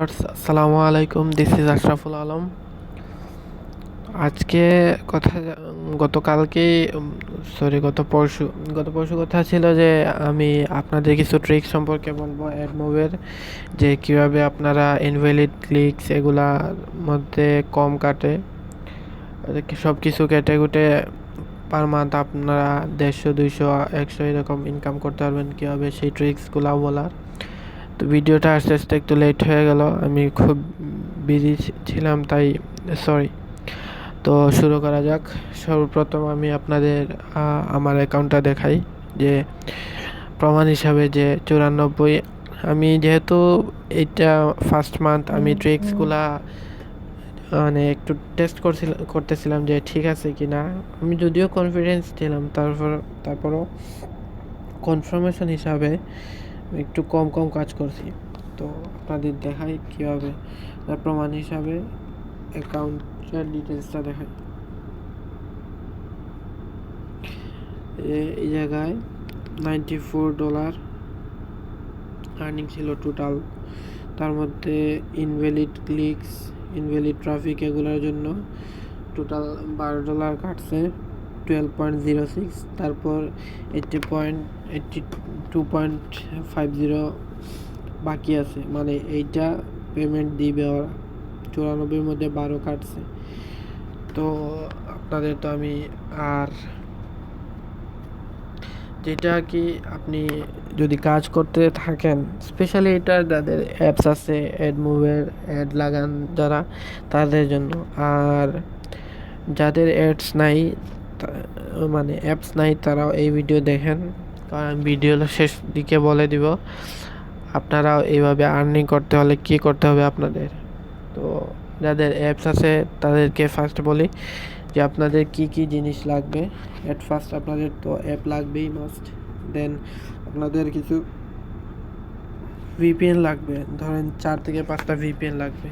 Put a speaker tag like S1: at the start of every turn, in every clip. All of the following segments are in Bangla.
S1: আসসালামু আলাইকুম, দিস ইজ আশরাফুল আলম। আজকে কথা গতকালকে গত পরশু কথা ছিল যে আমি আপনাদের কিছু ট্রিক সম্পর্কে বলবো অ্যাড মুভের, যে কিভাবে আপনারা ইনভ্যালিড ক্লিকস এগুলার মধ্যে কম কাটে, সব কিছু কেটে কুটে পার মান্থ আপনারা 150, 200, 100 এরকম ইনকাম করতে পারবেন। কীভাবে সেই ট্রিক্সগুলো বলার। তো ভিডিওটা আস্তে আস্তে একটু লেট হয়ে গেল, আমি খুব বিজি ছিলাম, তাই সরি। তো শুরু করা যাক। সর্বপ্রথম আমি আপনাদের আমার অ্যাকাউন্টটা দেখাই, যে প্রমাণ হিসাবে যে 94। আমি যেহেতু এটা ফার্স্ট মান্থ, আমি ট্রিক্সগুলা মানে একটু টেস্ট করতেছিলাম যে ঠিক আছে কি না। আমি যদিও কনফিডেন্স ছিলাম, তারপরও কনফার্মেশন হিসাবে একটু কম কম কাজ করছি। তো আপনাদের দেখাই কীভাবে, তার প্রমাণ হিসাবে অ্যাকাউন্টের ডিটেলসটা দেখাই। এই জায়গায় $94 আর্নিং ছিল টোটাল। তার মধ্যে ইনভ্যালিড ক্লিকস, ইনভ্যালিড ট্রাফিক এগুলোর জন্য টোটাল $12 কাটছে, 12.06। তারপর 82.50 বাকি আছে, মানে এইটা পেমেন্ট দিবে ওরা। 94 মধ্যে 12 কাটছে। তো আপনাদের তো আমি আর যেটা কি, আপনি যদি কাজ করতে থাকেন, স্পেশালি এটা যাদের অ্যাপস আছে অ্যাড মুভের অ্যাড লাগান যারা, তাদের জন্য। আর যাদের অ্যাডস নাই, মানে অ্যাপস নাই, তারাও এই ভিডিও দেখেন, কারণ ভিডিওর শেষ দিকে বলে দিব আপনারাও এইভাবে আর্নিং করতে হলে কি করতে হবে আপনাদের। তো যাদের অ্যাপস আছে তাদেরকে ফার্স্ট বলি যে আপনাদের কি কি জিনিস লাগবে। অ্যাট ফার্স্ট আপনাদের তো অ্যাপ লাগবেই মাস্ট। দেন আপনাদের কিছু ভিপিএন লাগবে, ধরেন 4 থেকে 5টা ভিপিএন লাগবে।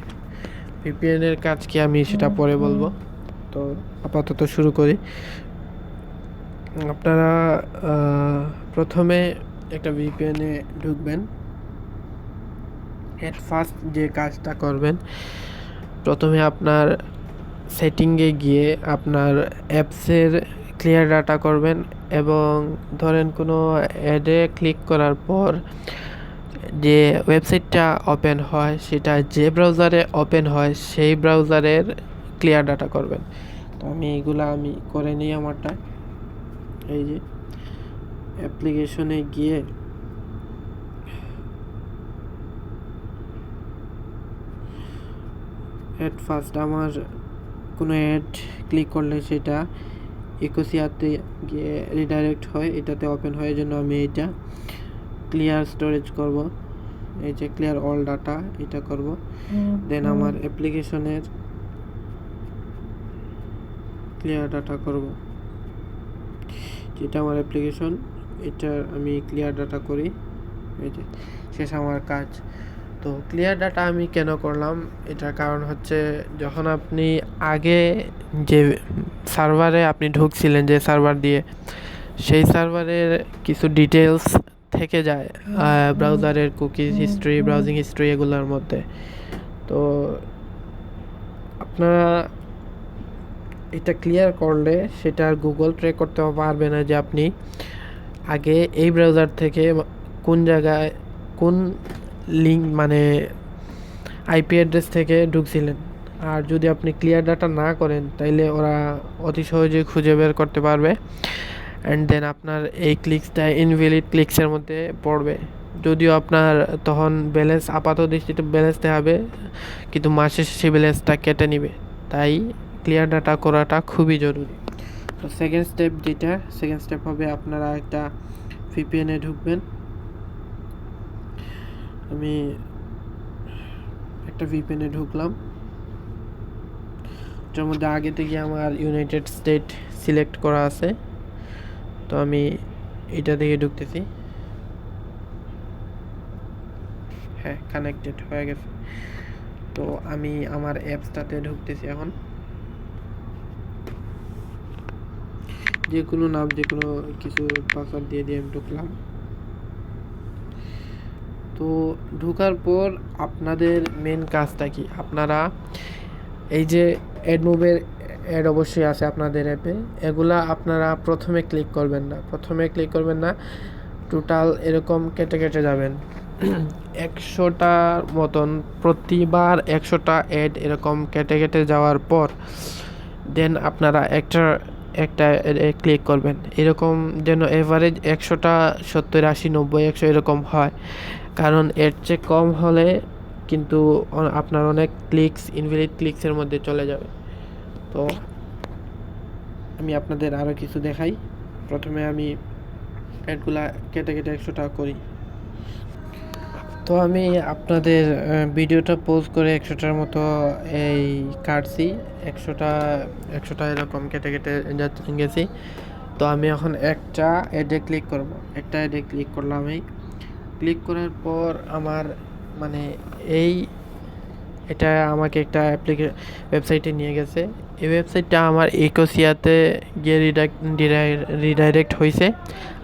S1: ভিপিএনের কাজ কি আমি সেটা পরে বলবো। তো আপাতত শুরু করি। আপনারা প্রথমে একটা ভিপিএনে ঢুকবেন। এট ফার্স্ট যে কাজটা করবেন, প্রথমে আপনার সেটিংয়ে গিয়ে আপনার অ্যাপসের ক্লিয়ার ডাটা করবেন, এবং ধরেন কোনো অ্যাডে ক্লিক করার পর যে ওয়েবসাইটটা ওপেন হয়, সেটা যে ব্রাউজারে ওপেন হয় সেই ব্রাউজারের ক্লিয়ার ডাটা করবেন। তো আমি করে নিই আমারটা। এই যে অ্যাপ্লিকেশনে গিয়ে অ্যাট ফার্স্ট আমার কোনো অ্যাড ক্লিক করলে সেটা ইকোসিয়াতে গিয়ে রিডাইরেক্ট হয়, এটাতে ওপেন হয়। এই জন্য আমি এটা ক্লিয়ার স্টোরেজ করব, এই যে ক্লিয়ার অল ডাটা এটা করব। দেন আমার অ্যাপ্লিকেশনের ক্লিয়ার ডাটা করব, যেটা আমার অ্যাপ্লিকেশন, এটা আমি ক্লিয়ার ডাটা করি। এই যে শেষ আমার কাজ। তো ক্লিয়ার ডাটা আমি কেন করলাম, এটার কারণ হচ্ছে, যখন আপনি আগে যে সার্ভারে আপনি ঢুকছিলেন, যে সার্ভার দিয়ে, সেই সার্ভারের কিছু ডিটেলস থেকে যায় ব্রাউজারের কুকিজ হিস্ট্রি, ব্রাউজিং হিস্ট্রি এগুলোর মধ্যে। তো আপনারা এটা ক্লিয়ার করলে সেটা আর গুগল ট্র্যাক করতে পারবে না যে আপনি আগে এই ব্রাউজার থেকে কোন জায়গায় কোন লিঙ্ক, মানে আইপি অ্যাড্রেস থেকে ঢুকছিলেন। আর যদি আপনি ক্লিয়ার ডাটা না করেন, তাইলে ওরা অতি সহজেই খুঁজে বের করতে পারবে। অ্যান্ড দেন আপনার এই ক্লিকসটা ইনভ্যালিড ক্লিকসের মধ্যে পড়বে। যদিও আপনার তখন ব্যালেন্স, আপাত দৃষ্টিতে ব্যালেন্স দেখাবে, কিন্তু মাসে সেই ব্যালেন্সটা কেটে নিবে। তাই ক্লিয়ার ডাটা করাটা খুবই জরুরি। তো সেকেন্ড স্টেপ হবে, আপনারা একটা ভিপিএনে ঢুকবেন। আমি একটা ভিপিএনে ঢুকলাম, যার মধ্যে আগে থেকে আমার ইউনাইটেড স্টেট সিলেক্ট করা আছে। তো আমি এটা থেকে ঢুকতেছি। হ্যাঁ, কানেক্টেড হয়ে গেছে। তো আমি আমার অ্যাপসটাতে ঢুকতেছি এখন। যে কোনো নাম, যে কোনো কিছু পাসওয়ার্ড দিয়ে আমি ঢুকলাম। তো ঢোকার পর আপনাদের মেন কাজটা কি, আপনারা এই যে অ্যাড মুভের অ্যাড অবশ্যই আছে আপনাদের অ্যাপে, এগুলা আপনারা প্রথমে ক্লিক করবেন না, টোটাল এরকম কেটে কেটে যাবেন 100টার মতন, প্রতিবার 100টা অ্যাড এরকম কেটে কেটে যাওয়ার পর দেন আপনারা একটা ক্লিক করবেন, এরকম যেন এভারেজ 100টা 70 80 90 100 এরকম হয়, কারণ এর চেয়ে কম হলে কিন্তু আপনার অনেক ইনভ্যালিড ক্লিকসের মধ্যে চলে যাবে। তো আমি আপনাদের আরও কিছু দেখাই। প্রথমে আমি অ্যাডগুলা কেটে কেটে 100টা করি। তো আমি আপনাদের ভিডিওটা পোস্ট করে 100টার মতো এই কাটছি, 100টা এরকম কেটে কেটে গেছি। তো আমি এখন একটা অ্যাডে ক্লিক করব, একটা অ্যাডে ক্লিক করলাম। আমি ক্লিক করার পর আমার মানে এটা আমাকে একটা ওয়েবসাইটে নিয়ে গেছে। এই ওয়েবসাইটটা আমার ইকোসিয়াতে গিয়ে রিডাইরেক্ট হয়েছে।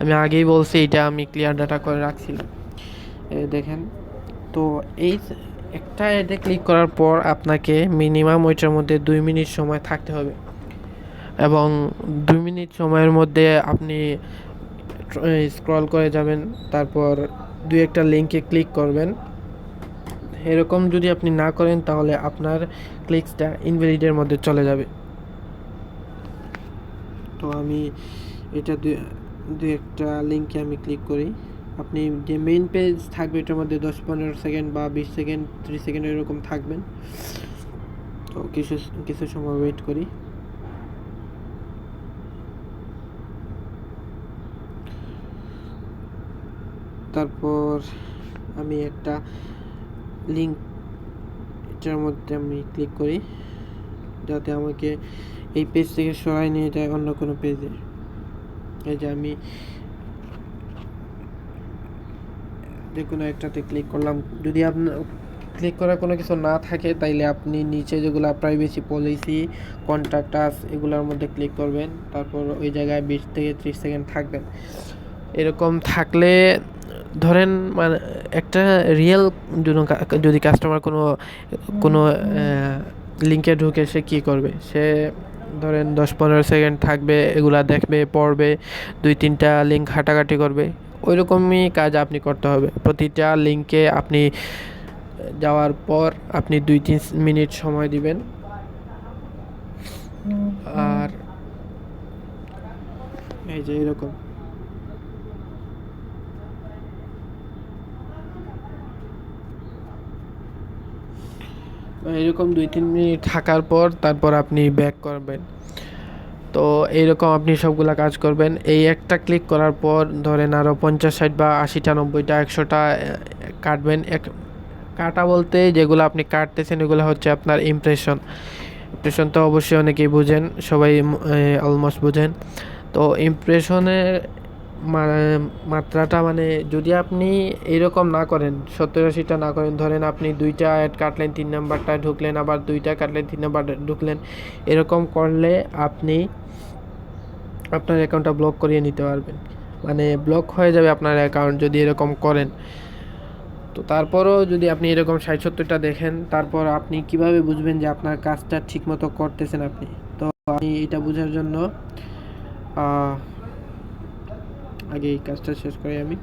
S1: আমি আগেই বলছি এটা আমি ক্লিয়ার ডাটা করে রাখছিলাম, দেখেন। তো এই একটা অ্যাডে ক্লিক করার পর আপনাকে মিনিমাম ওইটার মধ্যে 2 মিনিট সময় থাকতে হবে, এবং 2 মিনিট সময়ের মধ্যে আপনি স্ক্রল করে যাবেন, তারপর 2-একটা লিঙ্কে ক্লিক করবেন। এরকম যদি আপনি না করেন তাহলে আপনার ক্লিকসটা ইনভ্যালিডের মধ্যে চলে যাবে। তো আমি এটা 2-একটা লিঙ্কে আমি ক্লিক করি। আপনি যে মেইন পেজ থাকবে এটার মধ্যে 10-15 সেকেন্ড বা 20 সেকেন্ড 30 সেকেন্ড এরকম থাকবেন। তো কিছু সময় ওয়েট করি। তারপর আমি একটা লিঙ্ক এটার মধ্যে আমি ক্লিক করি, যাতে আমাকে এই পেজ থেকে সরাই নিয়ে যায় অন্য কোনো পেজে। এই যে আমি যে কোনো একটাতে ক্লিক করলাম। যদি আপনার ক্লিক করার কোনো কিছু না থাকে তাইলে আপনি নিচে যেগুলো প্রাইভেসি পলিসি, কন্ট্যাক্ট আস এগুলোর মধ্যে ক্লিক করবেন, তারপর ওই জায়গায় 20 থেকে 30 সেকেন্ড থাকবেন। এরকম থাকলে ধরেন মানে একটা রিয়েল যদি কাস্টমার কোনো লিঙ্কে ঢুকে সে কী করবে, সে ধরেন 10-15 সেকেন্ড থাকবে, এগুলা দেখবে, পড়বে, 2-3টা লিঙ্ক ঘাটাঘাটি করবে। ওই রকমই কাজ আপনি করতে হবে। প্রতিটা লিঙ্কে আপনি যাওয়ার পর আপনি 2-3 মিনিট সময় দিবেন। আর এই যে এরকম এরকম 2-3 মিনিট থাকার পর তারপর আপনি ব্যাক করবেন। তো এইরকম আপনি সবগুলা কাজ করবেন। এই একটা ক্লিক করার পর ধরেন আরও 50-60 বা 80টা 90টা 100টা কাটবেন। কাটা বলতে যেগুলো আপনি কাটতেছেন এগুলো হচ্ছে আপনার ইমপ্রেশন তো অবশ্যই অনেকেই বুঝেন, সবাই অলমোস্ট বুঝেন। তো ইমপ্রেশনের মাত্রাটা মানে যদি আপনি এরকম না করেন, 70-80টা না করেন, ধরেন আপনি 2টা অ্যাড কাটলেন, 3 নাম্বারটা ঢুকলেন, আবার 2টা কাটলেন, 3 নাম্বারটা ঢুকলেন, এরকম করলে আপনি আপনার অ্যাকাউন্টটা ব্লক করিয়ে নিতে পারবেন। মানে ব্লক হয়ে যাবে আপনার অ্যাকাউন্ট যদি এরকম করেন। তো তারপরও যদি আপনি এরকম 60-70টা দেখেন, তারপর আপনি কিভাবে বুঝবেন যে আপনার কাজটা ঠিকমতো করতেছেন আপনি? তো আমি এটা বোঝার জন্য আগে এই কাজটা শেষ করি আমি।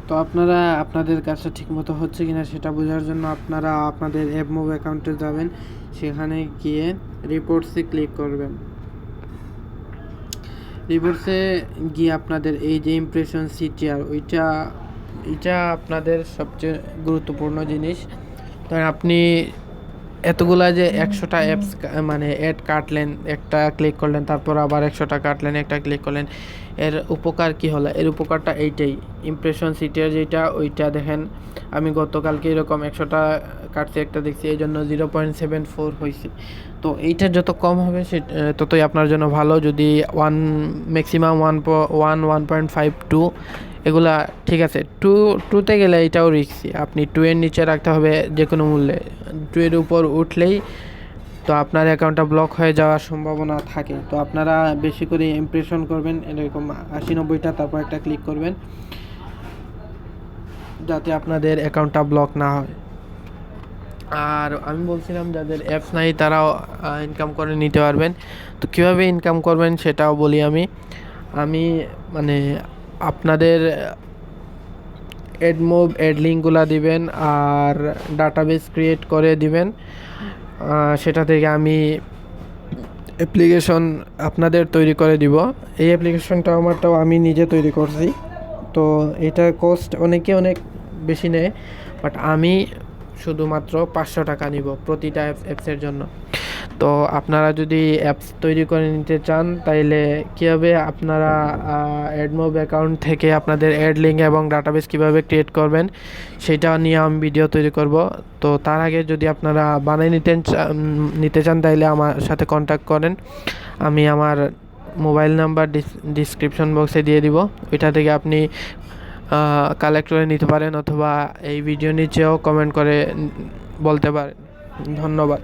S1: তো আপনারা আপনাদের কাজটা ঠিকমতো হচ্ছে কিনা সেটা বোঝার জন্য আপনারা আপনাদের অ্যাপমুভ অ্যাকাউন্টে যাবেন, সেখানে গিয়ে রিপোর্টসে ক্লিক করবেন। রিপোর্টসে গিয়ে আপনাদের এই যে ইমপ্রেশন সিটিআর এটা আপনাদের সবচেয়ে গুরুত্বপূর্ণ জিনিস। ধরেন আপনি এতগুলা যে 100টা অ্যাপস মানে অ্যাড কাটলেন, একটা ক্লিক করলেন, তারপর আবার 100টা কাটলেন, একটা ক্লিক করলেন, এর উপকার কি হলো? এর উপকারটা এইটাই, ইমপ্রেশন সিটিআর যেটা ওইটা দেখেন আমি গতকালকে এরকম 100টা কাটছি, একটা দেখছি, এই জন্য 0.74 হয়েছে। তো এইটা যত কম হবে সে ততই আপনার জন্য ভালো। যদি ম্যাক্সিমাম 1.52 এগুলা ঠিক আছে। টুতে গেলে এটাও রিস্কি, আপনি 2 এর নিচে রাখতে হবে যে কোনো মূল্যে। 2 এর উপর উঠলেই তো আপনার অ্যাকাউন্টটা ব্লক হয়ে যাওয়ার সম্ভাবনা থাকে। তো আপনারা বেশি করে ইমপ্রেশন করবেন, এরকম 80-90টা, তারপর একটা ক্লিক করবেন। যাতে আপনাদের অ্যাকাউন্টটা ব্লক না হয়। আর আমি বলছিলাম যাদের অ্যাপস নাই তারাও ইনকাম করে নিতে পারবেন। তো কীভাবে ইনকাম করবেন সেটাও বলি আমি। আমি মানে আপনাদের অ্যাড লিঙ্কগুলো দিবেন আর ডাটাবেস ক্রিয়েট করে দিবেন। সেটা থেকে আমি অ্যাপ্লিকেশন আপনাদের তৈরি করে দিব। এই অ্যাপ্লিকেশনটা আমারটাও আমি নিজে তৈরি করছি। তো এটার কস্ট অনেক বেশি নেয়, বাট আমি শুধুমাত্র 500 টাকা নিব প্রতিটা অ্যাপসের জন্য। তো আপনারা যদি অ্যাপস তৈরি করে নিতে চান তাইলে কীভাবে আপনারা অ্যাডমোব অ্যাকাউন্ট থেকে আপনাদের অ্যাড লিঙ্ক এবং ডাটাবেস কীভাবে ক্রিয়েট করবেন সেটা নিয়ে আমি ভিডিও তৈরি করব। তো তার আগে যদি আপনারা বানিয়ে নিতে চান তাইলে আমার সাথে কন্ট্যাক্ট করেন। আমি আমার মোবাইল নাম্বার ডিসক্রিপশন বক্সে দিয়ে দিব, ওইটা থেকে আপনি কালেক্ট করে নিতে পারেন, অথবা এই ভিডিও নিচেও কমেন্ট করে বলতে পারেন। ধন্যবাদ।